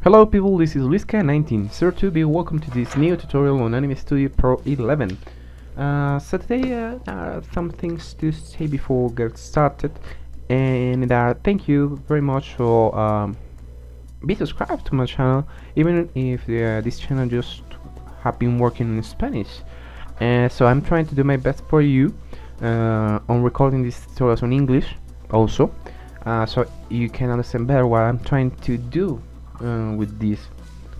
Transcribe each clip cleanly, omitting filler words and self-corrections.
Hello people, this is Liska1902. Welcome to this new tutorial on Anime Studio Pro 11. So today some things to say before we get started, and thank you very much for be subscribed to my channel, even if this channel just have been working in Spanish. So I'm trying to do my best for you on recording these tutorials in English also, so you can understand better what I'm trying to do with this.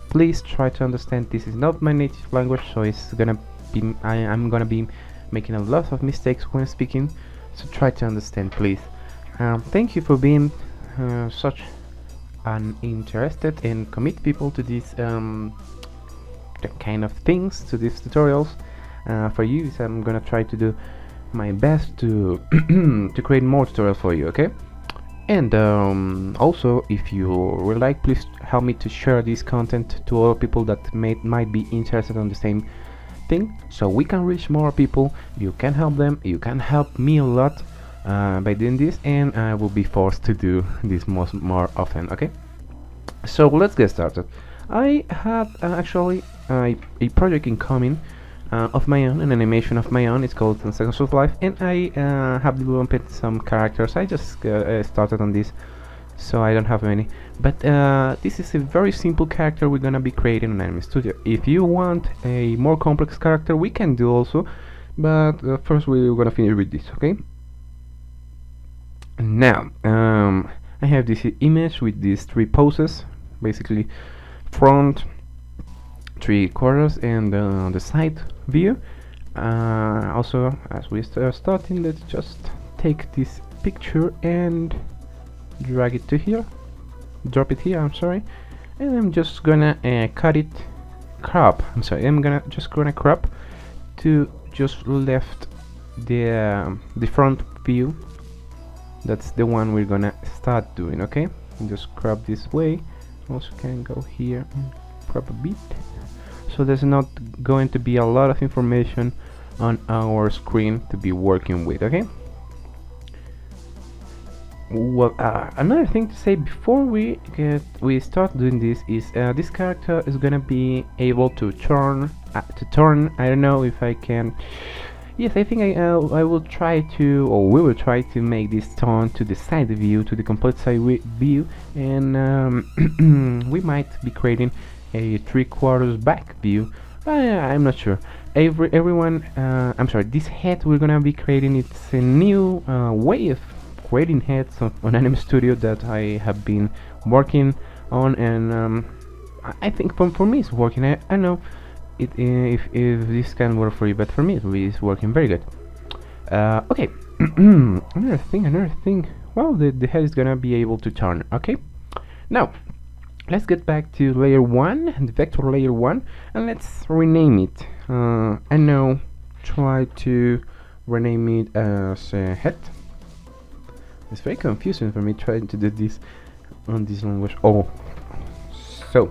Please try to understand this is not my native language, so it's gonna be I'm gonna be making a lot of mistakes when speaking, so try to understand, please. Thank you for being such an interested and committed people to these kind of things, to these tutorials. For you, so I'm gonna try to do my best to to create more tutorials for you, okay? And also, if you would like, please help me to share this content to other people that might be interested in the same thing, so we can reach more people. You can help them, you can help me a lot by doing this, and I will be forced to do this more often, okay? So let's get started. I had actually a project incoming of my own, an animation of my own. It's called 10 Seconds of Life, and I have developed some characters. I just started on this, so I don't have many, but this is a very simple character we're gonna be creating in Anime Studio. If you want a more complex character, we can do also, but first we're gonna finish with this, okay? Now I have this image with these three poses, basically front, 3/4, and the side view. Also, as we start starting, let's just take this picture and drag it to here, drop it here, I'm sorry, and I'm just gonna crop to just left the front view. That's the one we're gonna start doing, okay? And just crop this way. Also can go here and crop a bit, so there's not going to be a lot of information on our screen to be working with, okay? Well, another thing to say before we start doing this is this character is gonna be able to turn. I don't know if I can. Yes, I think I will try to, or we will try to make this turn to the side view, to the complete side view, and we might be creating a 3/4 back view. I'm not sure. I'm sorry. This head we're gonna be creating. It's a new way of creating heads on Anime Studio that I have been working on, and I think for me it's working. I know if this can work for you, but for me it's working very good. Okay. another thing. Well, the head is gonna be able to turn. Okay. Now let's get back to layer 1, the vector layer 1, and let's rename it. I know, try to rename it as head. It's very confusing for me trying to do this on this language. Oh, so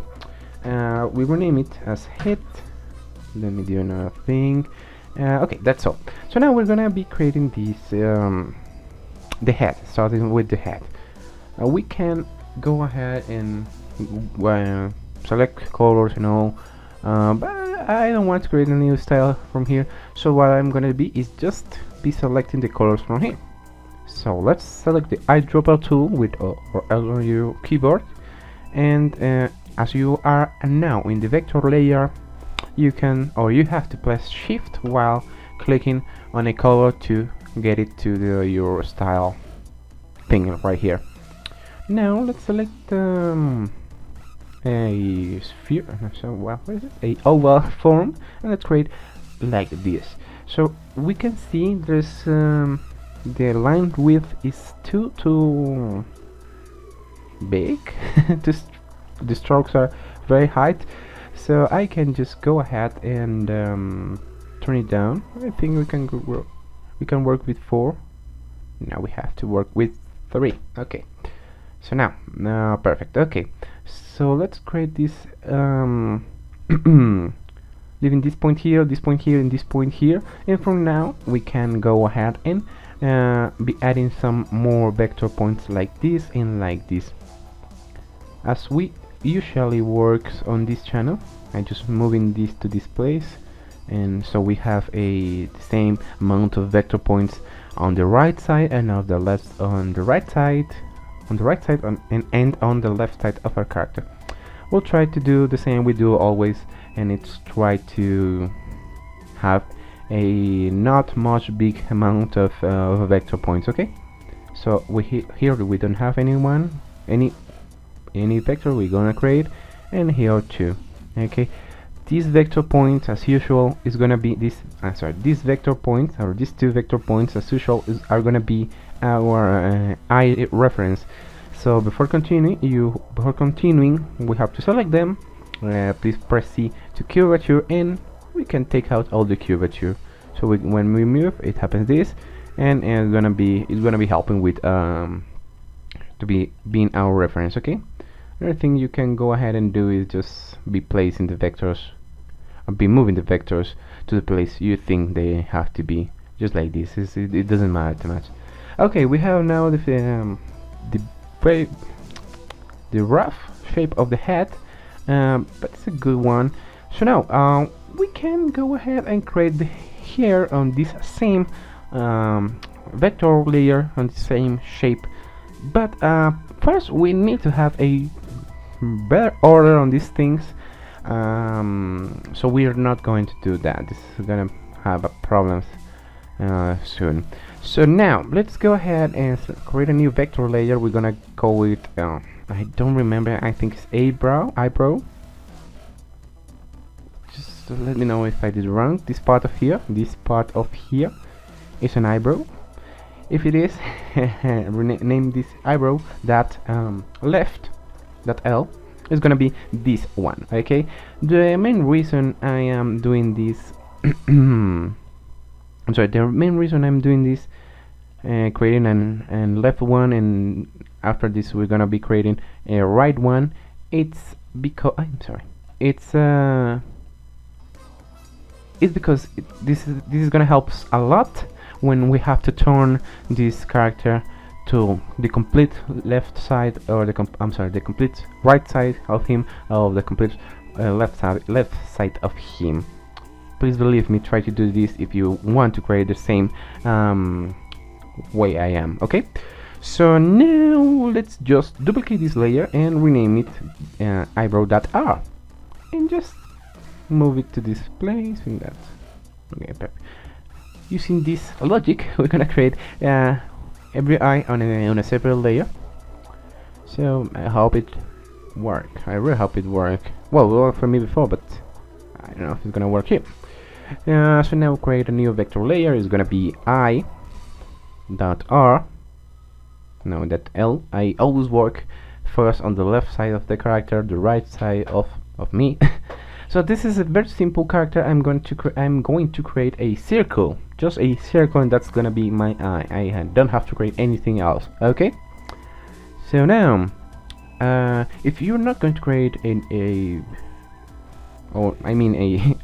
we rename it as head. Let me do another thing. Okay, that's all. So now we're gonna be creating this the head, starting with the head. We can go ahead and select colors and all, but I don't want to create a new style from here, so what I'm gonna be is just be selecting the colors from here. So let's select the eyedropper tool with or on your keyboard, and as you are now in the vector layer, you have to press shift while clicking on a color to get it to your style thing right here. Now let's select a sphere, so what is it? A oval form, and let's create like this. So we can see there's the line width is too big. The strokes are very high, so I can just go ahead and turn it down. I think we can work with 4. Now we have to work with 3. Okay. So now perfect. Okay, so let's create this leaving this point here, and this point here, and from now we can go ahead and be adding some more vector points like this and like this. As we usually works on this channel. I'm just moving this to this place, and so we have the same amount of vector points on the right side and on the left, on the right side and on the left side of our character. We'll try to do the same we do always, and it's try to have a not much big amount of vector points. Okay, so here we don't have any vector we're gonna create, and here too. Okay, these vector points as usual is gonna be these vector points, or these two vector points as usual are gonna be our I reference. So before continuing we have to select them. Please press C to curvature, and we can take out all the curvature. So when we move, it happens this, and it's gonna be helping with being our reference. Okay. Another thing you can go ahead and do is just be placing the vectors, or be moving the vectors to the place you think they have to be, just like this. It doesn't matter too much. Okay, we have now the rough shape of the head, but it's a good one. So now we can go ahead and create the hair on this same vector layer, on the same shape, but first we need to have a better order on these things, so we are not going to do that. This is gonna have problems soon. So now let's go ahead and create a new vector layer. We're gonna go with I don't remember, I think it's eyebrow. Just let me know if I did wrong. This part of here is an eyebrow. If it is, rename this eyebrow that that L is gonna be this one. Okay, the main reason I am doing this I'm sorry, the main reason I'm doing this, creating an left one, and after this we're gonna be creating a right one, it's because this is gonna help us a lot when we have to turn this character to the complete left side, or the complete right side of him, or the complete left side of him. Please believe me, try to do this if you want to create the same way I am. Okay, so now let's just duplicate this layer and rename it eyebrow.r, and just move it to this place, and that. Okay, perfect. Using this logic, we're gonna create every eye on a separate layer. So I hope it work. I really hope it work. Well, it worked for me before, but I don't know if it's gonna work here. So now create a new vector layer. It's gonna be I.r. Now that L, I always work first on the left side of the character, the right side of me. So this is a very simple character. I'm going to create a circle, just a circle, and that's gonna be my eye. I don't have to create anything else. Okay. So now, if you're not going to create a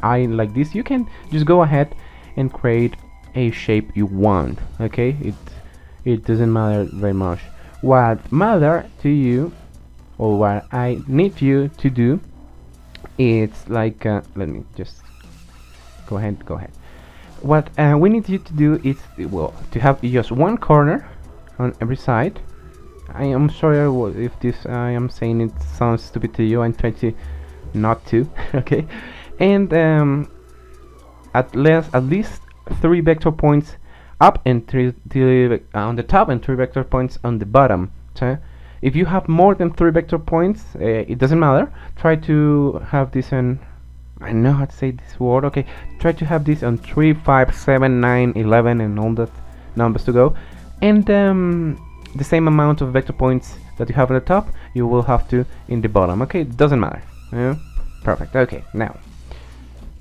eye like this, you can just go ahead and create a shape you want. Okay, it doesn't matter very much. What matter to you, or what I need you to do, it's like let me just go ahead. What we need you to do is, well, to have just one corner on every side. I am sorry if this I am saying it sounds stupid to you. I'm trying to not to. Okay, and at least 3 vector points up and 3 on the top, and 3 vector points on the bottom. So if you have more than 3 vector points, it doesn't matter. Try to have this on, I know how to say this word. Okay, try to have this on 3, 5, 7, 9, 11, and all that numbers to go, and the same amount of vector points that you have on the top, you will have to in the bottom. Okay, it doesn't matter. Yeah, perfect. Okay, now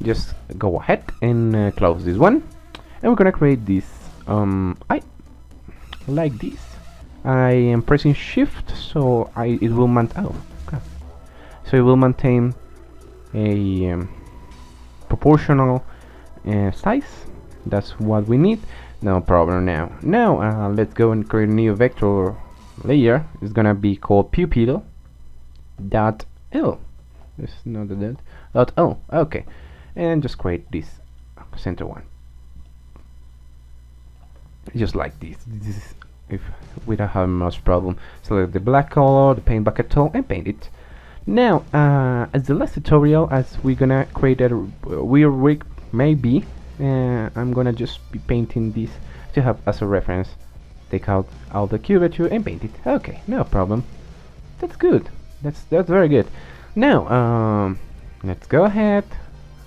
just go ahead and close this one, and we're gonna create this I like this. I am pressing shift, so it will maintain a proportional size. That's what we need. No problem. Now let's go and create a new vector layer. It's gonna be called pupil dot Oh, it's not that. Dot oh, okay, and just create this center one, just like this. This is if we don't have much problem. Select the black color, the paint bucket tool, and paint it. Now, as the last tutorial, as we're gonna create a weird rig, maybe, I'm gonna just be painting this to have as a reference. Take out all the curvature and paint it. Okay, no problem. That's good. That's very good. Now, let's go ahead.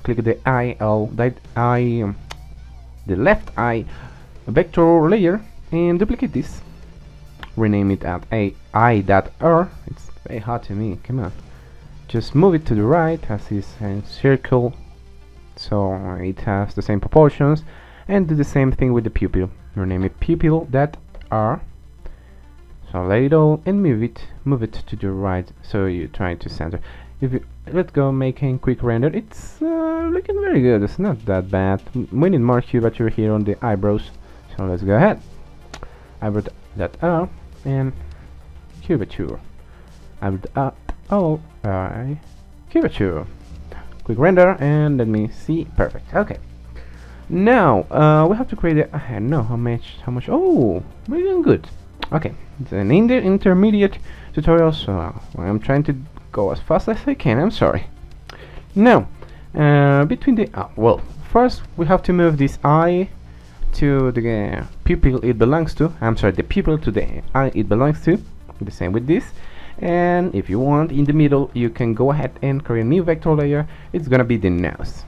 Click the the left eye vector layer and duplicate this. Rename it at AI.R. It's very hard to me. Come on. Just move it to the right as is a circle, so it has the same proportions, and do the same thing with the pupil. Rename it pupil.r. So let it all and move it to the right. So you're trying to center. If you let's go making quick render, it's looking very good. It's not that bad. We need more curvature here on the eyebrows, so let's go ahead. Eyebrow.r and curvature. Curvature. Quick render and let me see. Perfect. Okay. Now we have to create a. I don't know how much. Oh, we're doing good. Okay, it's an intermediate tutorial, so I'm trying to go as fast as I can. I'm sorry. Now, between the well, first we have to move this eye to the pupil it belongs to. I'm sorry, the pupil to the eye it belongs to. The same with this. And if you want, in the middle, you can go ahead and create a new vector layer. It's gonna be the nose.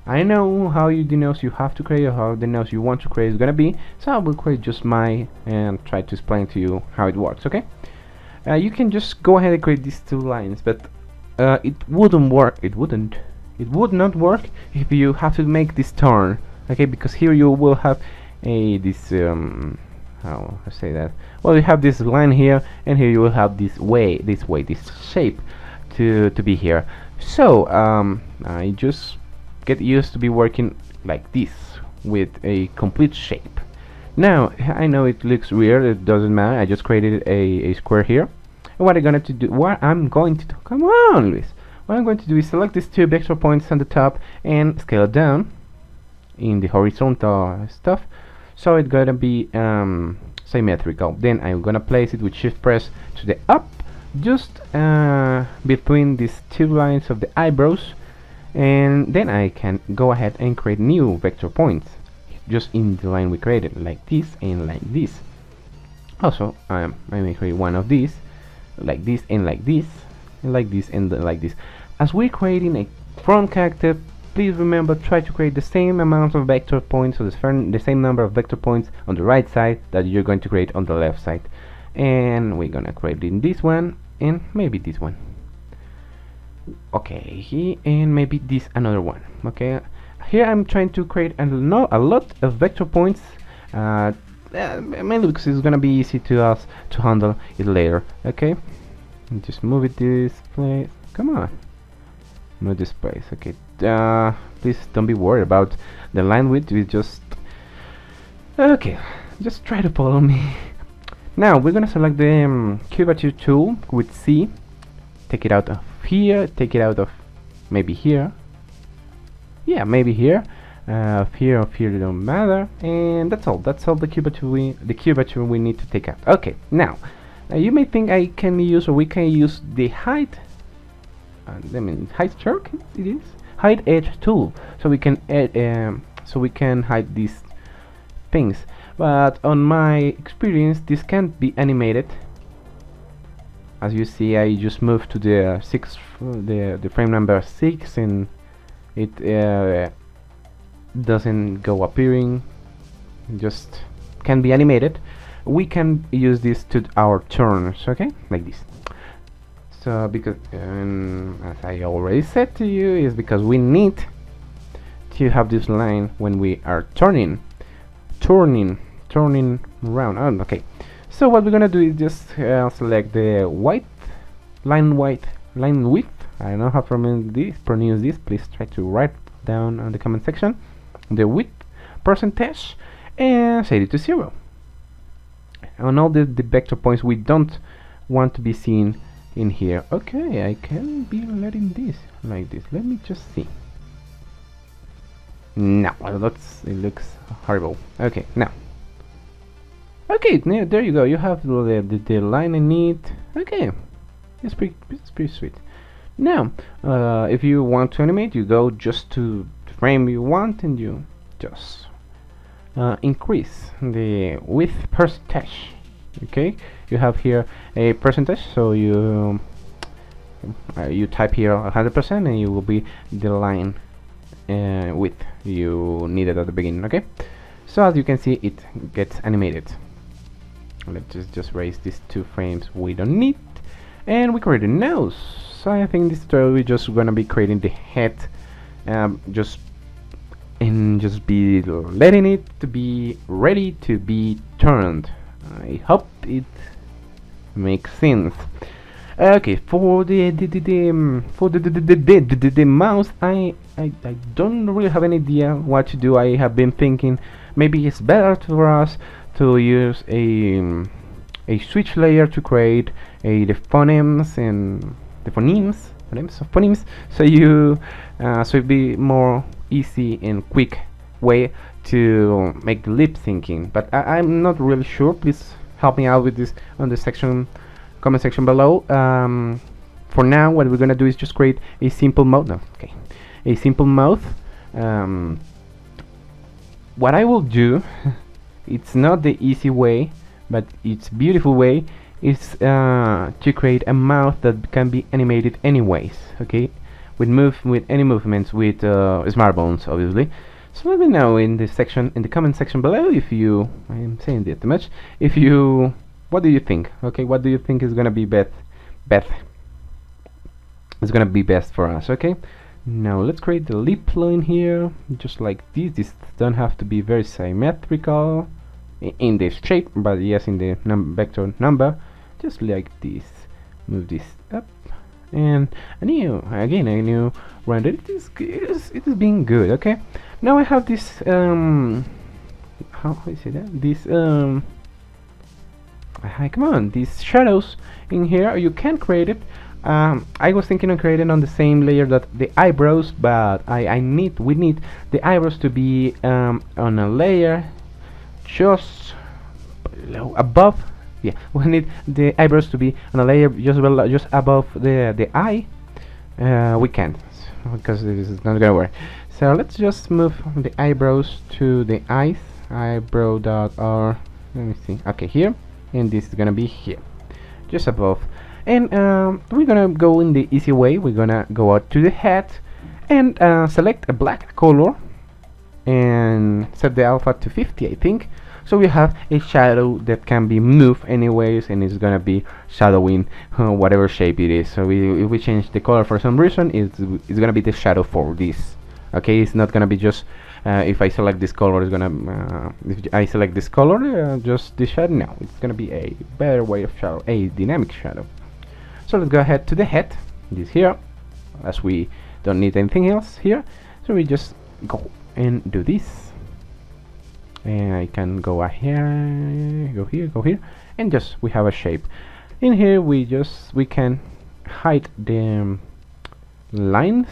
I know how the nose you have to create or how the nose you want to create is gonna be, so I will create just mine and try to explain to you how it works, okay? You can just go ahead and create these two lines, but it wouldn't work. It would not work if you have to make this turn, okay? Because here you will have this how I say that? Well, you have this line here, and here you will have this shape to be here. So I just get used to be working like this with a complete shape. Now I know it looks weird. It doesn't matter. I just created a square here. And what I'm going to do? Come on, Luis. What I'm going to do is select these two vector points on the top and scale it down in the horizontal stuff. So it's gonna be symmetrical. Then I'm gonna place it with shift press to the up, just between these two lines of the eyebrows, and then I can go ahead and create new vector points just in the line we created, like this and like this. Also, I may create one of these, like this and like this, and like this and like this. As we're creating a front character, please remember, try to create the same amount of vector points, so the same number of vector points on the right side that you're going to create on the left side. And we're gonna create in this one and maybe this one. Okay, and maybe this another one. Okay, here I'm trying to create a lot of vector points, mainly because it's gonna be easy to us to handle it later. Okay, and just move it this place. Come on, move this place. Okay. Please don't be worried about the line width. We just okay. Just try to follow me. Now we're gonna select the curvature tool with C. Take it out of here. Take it out of maybe here. Yeah, maybe here. Of here don't matter. And that's all. That's all the curvature we need to take out. Okay. Now you may think I can use, or we can use the height. Height stroke. It is. Hide edge tool, so we can hide these things. But on my experience, this can't be animated. As you see, I just moved to the the frame number 6, and it doesn't go appearing. It just can be animated. We can use this to our turns, okay, like this. So because as I already said to you, is because we need to have this line when we are turning around. Oh, okay. So what we're gonna do is just select the line width. I don't know how to pronounce this. Please try to write down on the comment section the width percentage and set it to 0. On all the vector points we don't want to be seen in here. Okay, I can be letting this like this. Let me just see. No, it looks horrible. Okay, now. Okay, now there you go. You have the line I need. Okay, it's pretty sweet. Now, if you want to animate, you go just to the frame you want, and you just increase the width percentage. Okay, you have here a percentage, so you type here 100%, and you will be the line width you needed at the beginning. Okay, so as you can see, it gets animated. Let's just raise these 2 frames we don't need, and we create a nose. So I think this tutorial we're just gonna be creating the head, just be letting it to be ready to be turned. I hope it makes sense. Okay, for the mouse, I don't really have any idea what to do. I have been thinking maybe it's better for us to use a switch layer to create the phonemes and the phonemes, so it'd be more easy and quick way to make the lip syncing. But I'm not really sure. Please help me out with this on the comment section below. For now, what we're gonna do is just create a simple mode. A simple mode. What I will do, it's not the easy way, but it's beautiful way, is to create a mouth that can be animated anyways. Okay, with any movements with smartphones, obviously. So let me know in the comment section below if you, I am saying that too much, if you, what do you think? Okay, what do you think is gonna be best is gonna be best for us? Okay, now let's create the lip line here, just like this. This don't have to be very symmetrical in this shape, but yes, in the vector number, just like this. Move this up, and a new render. It is being good. Okay, now I have this how do you say that? This come on, these shadows in here. You can create it. I was thinking of creating on the same layer that the eyebrows, but we need the eyebrows to be on a layer just below, above. Yeah, we need the eyebrows to be on a layer just above the eye. We can't, because this is not gonna work. So let's just move the eyebrows to the eyes. Eyebrow dot r. Let me see. Okay, here, and this is gonna be here, just above. And we're gonna go in the easy way. We're gonna go out to the head and select a black color and set the alpha to 50, I think. So we have a shadow that can be moved anyways, and it's gonna be shadowing whatever shape it is. So if we change the color for some reason, it's gonna be the shadow for this. Okay, it's not gonna be just if I select this color, it's gonna if I select this color, just this shadow. No, it's gonna be a better way of shadow, a dynamic shadow. So let's go ahead to the head, this here, as we don't need anything else here. So we just go and do this, and I can go ahead, go here, and just we have a shape. In here we can hide the lines.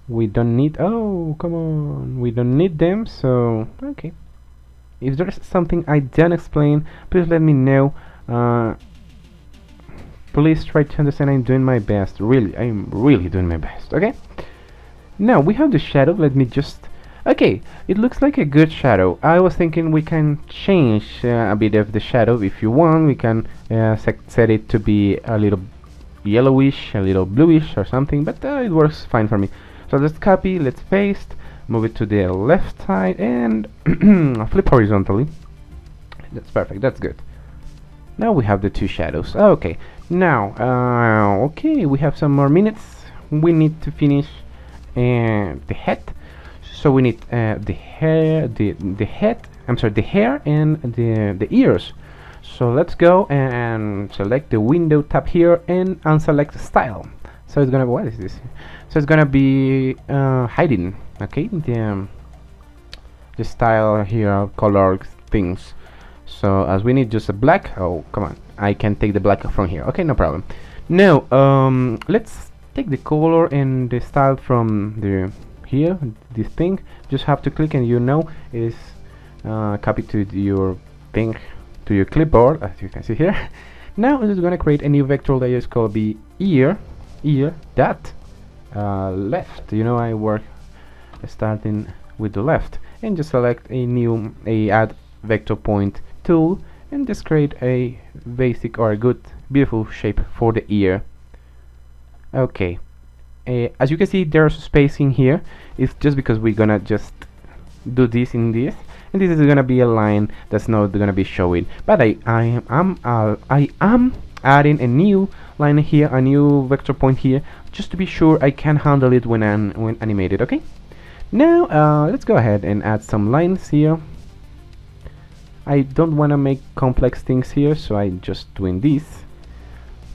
We don't need, oh come on, we don't need them. So okay, if there's something I didn't explain, please let me know. Please try to understand. I'm doing my best. Really, I'm really doing my best. Okay, now we have the shadow. Let me just, okay, it looks like a good shadow. I was thinking we can change a bit of the shadow. If you want, we can set it to be a little yellowish, a little bluish or something, but it works fine for me. So let's copy, let's paste, move it to the left side, and flip horizontally. That's perfect, that's good. Now we have the 2 shadows. Okay, now okay, we have some more minutes. We need to finish the head. So we need the hair, the head, I'm sorry, the hair and the ears. So let's go and select the window tab here and unselect style. So it's gonna, what is this? So it's gonna be hiding, okay, the style here, color things. So as we need just a black, oh come on, I can take the black from here. Okay, no problem. Now let's take the color and the style from the here, this thing. Just have to click and is copy to your thing, to your clipboard, as you can see here. Now it's gonna create a new vector layer. It's called be ear dot left. I work starting with the left, and just select a add vector point tool, and just create a basic or a good beautiful shape for the ear. Okay, as you can see, there's spacing here. It's just because we're gonna just do this in this, and this is gonna be a line that's not gonna be showing, but I am adding a new line here, a new vector point here, just to be sure I can handle it when animated. Okay, now let's go ahead and add some lines here. I don't want to make complex things here, so I'm just doing this.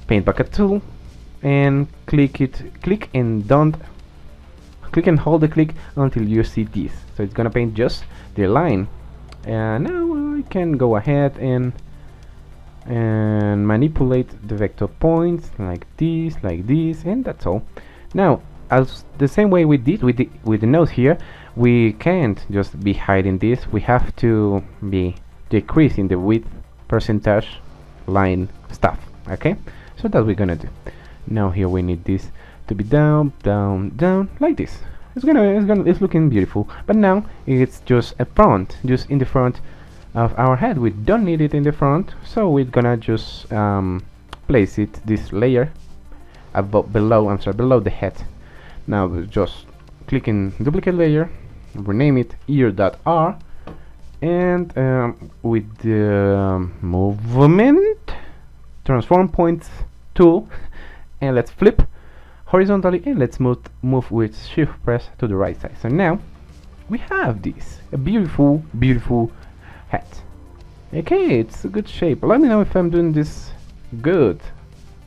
Paint bucket tool, and click and hold the click until you see this. So it's gonna paint just the line. And now I can go ahead and manipulate the vector points like this, and that's all. Now, as the same way we did with the nose here, we can't just be hiding this. We have to be decreasing the width percentage line stuff. Okay, so that's what we're gonna do. Now here we need this to be down like this. It's looking beautiful, but now it's just a front, just in the front of our head. We don't need it in the front, so we're gonna just place it this layer below the head. Now just click in duplicate layer, rename it ear.r, and with the movement transform points tool, and let's flip horizontally, and let's move with shift press to the right side. So now we have this, a beautiful hat. Okay, it's a good shape. Let me know if I'm doing this good.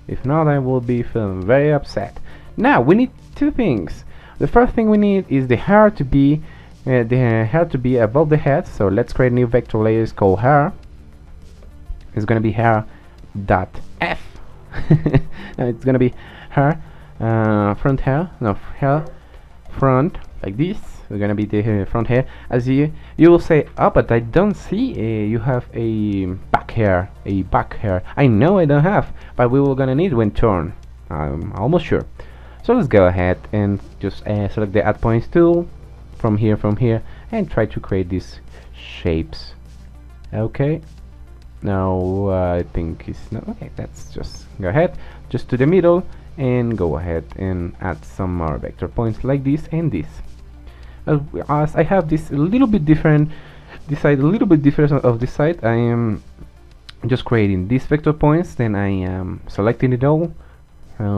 If not, I will be feeling very upset. Now we need two things. The first thing we need is the hair to be above the head. So let's create a new vector layer called hair. It's gonna be hair dot f. It's gonna be hair front like this. We're gonna be the front hair. As you will say, oh, but I don't see you have a back hair. I know I don't have, but we will gonna need when turn. I'm almost sure. So let's go ahead and just select the add points tool from here, and try to create these shapes. Okay, now I think it's not okay. Let's just go ahead just to the middle and go ahead and add some more vector points like this and this. As I have this a little bit different, this side a little bit different of this side, I am just creating these vector points. Then I am selecting it all.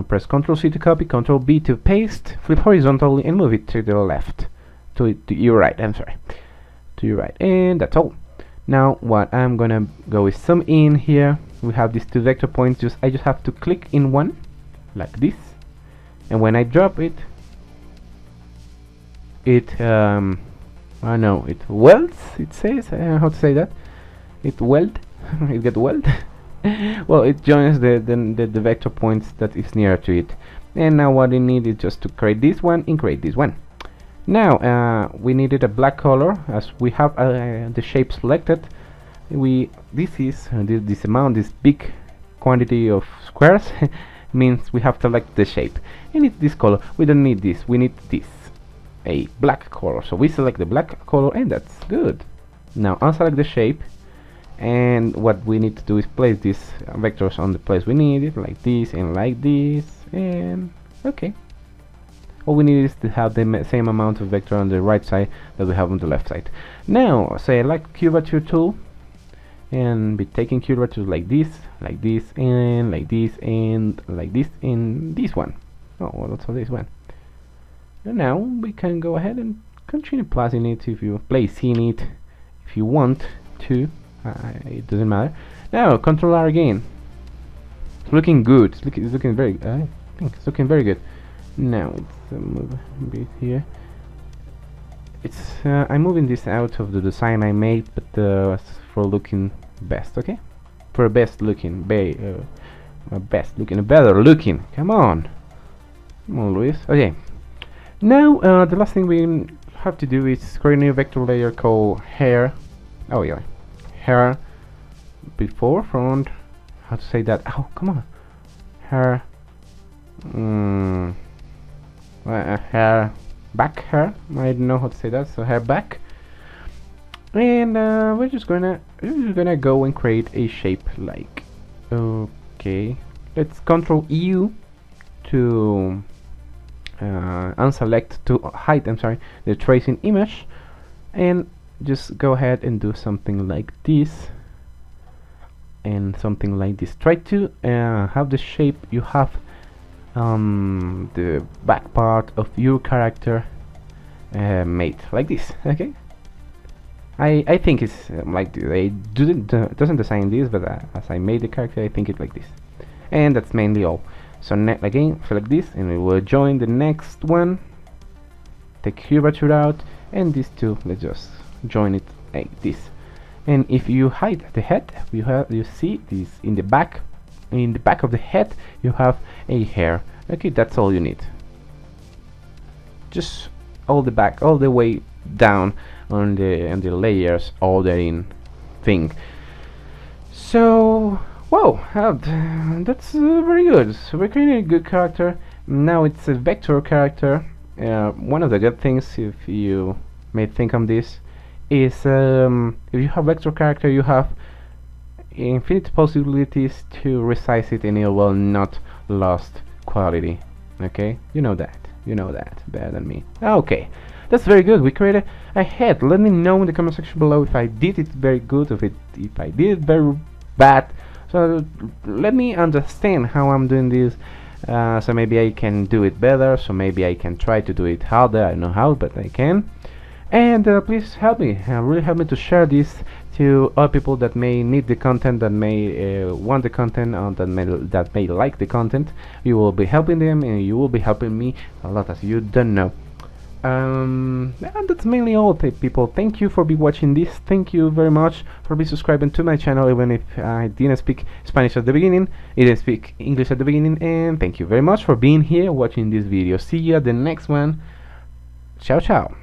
Press Ctrl C to copy, Ctrl B to paste, flip horizontally, and move it to the left, to your right. I'm sorry, to your right, and that's all. Now what I'm gonna go is zoom in here. We have these two vector points. I just have to click in one like this, and when I drop it, it welds. It says how to say that? It weld. It get weld. Well, it joins the vector points that is near to it. And now what we need is just to create this one and create this one. Now we needed a black color. As we have the shape selected, this big quantity of squares means we have to select the shape, and it's this color. We don't need this, we need this, a black color. So we select the black color, and that's good. Now unselect the shape, and what we need to do is place these vectors on the place we need it, like this and like this, and okay. All we need is to have the same amount of vector on the right side that we have on the left side. Now select curvature tool, and be taking curvature like this, and like this, and like this, and this one. Oh, well, also this one. And now we can go ahead and continue placing it if you want to. It doesn't matter. Now Control R again. It's looking good. It's looking very. I think it's looking very good. Now let's move a bit here. I'm moving this out of the design I made, but for looking best. Okay, for best looking my best looking, better looking. Come on, Luis. Okay. Now the last thing we have to do is create a new vector layer called hair. Oh yeah, hair before, front. How to say that? Oh, come on. Hair. Hair back. Hair. I don't know how to say that. So hair back. And we're just gonna go and create a shape like. Okay. Let's Control U to unselect to hide. I'm sorry, the tracing image, and just go ahead and do something like this and something like this. Try to have the shape you have the back part of your character made like this. Okay, I think it's like they doesn't design this, but as I made the character, I think it like this, and that's mainly all. So again, select this, and we will join the next one. Take curvature out, and these two, let's just join it like this. And if you hide the head, you see this in the back. In the back of the head, you have a hair. Okay, that's all you need. Just all the back, all the way down on the layers, all the in thing. So. Wow, that's very good. So we're creating a good character. Now it's a vector character. One of the good things, if you may think on this, is if you have vector character, you have infinite possibilities to resize it, and it will not lost quality. Okay, you know that better than me. Okay, that's very good. We created a head. Let me know in the comment section below if I did it very good, if I did it very bad. So let me understand how I'm doing this, so maybe I can do it better, so maybe I can try to do it harder. I don't know how, but I can. And please help me, really help me to share this to other people that may need the content, that may want the content, that may like the content. You will be helping them, and you will be helping me a lot, as you don't know. And that's mainly all, people. Thank you for watching this. Thank you very much for subscribing to my channel, even if I didn't speak Spanish at the beginning, I didn't speak English at the beginning. And thank you very much for being here watching this video. See you at the next one. Ciao ciao.